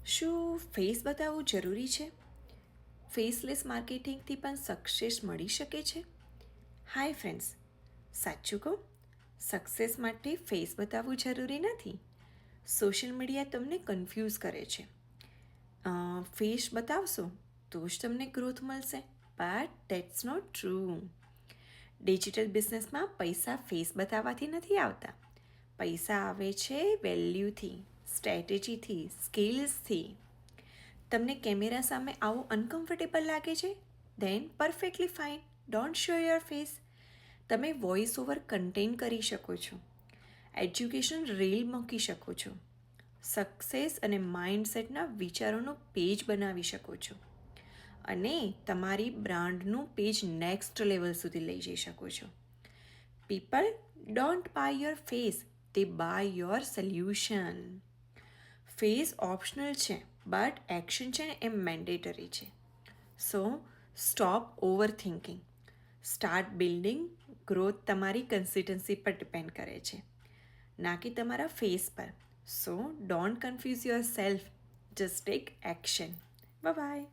શું ફેસ બતાવવું જરૂરી છે? ફેસલેસ માર્કેટિંગથી પણ સક્સેસ મળી શકે છે? હાય ફ્રેન્ડ્સ, સાચું કહું, સક્સેસ માટે ફેસ બતાવવું જરૂરી નથી. સોશિયલ મીડિયા તમને કન્ફ્યુઝ કરે છે. ફેસ બતાવશો તો જ તમને ગ્રોથ મળશે, but that's not true. Digital બિઝનેસમાં પૈસા ફેસ બતાવવાથી નથી આવતા. પૈસા આવે છે વેલ્યુથી, સ્ટ્રેટેજીથી, સ્કિલ્સથી. તમને કેમેરા સામે આવું અનકમ્ફર્ટેબલ લાગે છે? Then perfectly fine, don't show your face. તમે વોઇસ ઓવર કન્ટેન્ટ કરી શકો છો, એજ્યુકેશન રીલ મૂકી શકો છો, સક્સેસ અને માઇન્ડસેટના વિચારોનું પેજ બનાવી શકો છો, અને તમારી બ્રાન્ડનું પેજ નેક્સ્ટ લેવલ સુધી લઈ જઈ શકો છો. People don't buy your face, they buy your solution. Face optional છે, બટ એક્શન છે ને એ મેન્ડેટરી છે. So stop overthinking, start building. Growth તમારી કન્સિસ્ટન્સી પર ડિપેન્ડ કરે છે, ના કે તમારા ફેસ પર. So don't confuse yourself, just take action. By.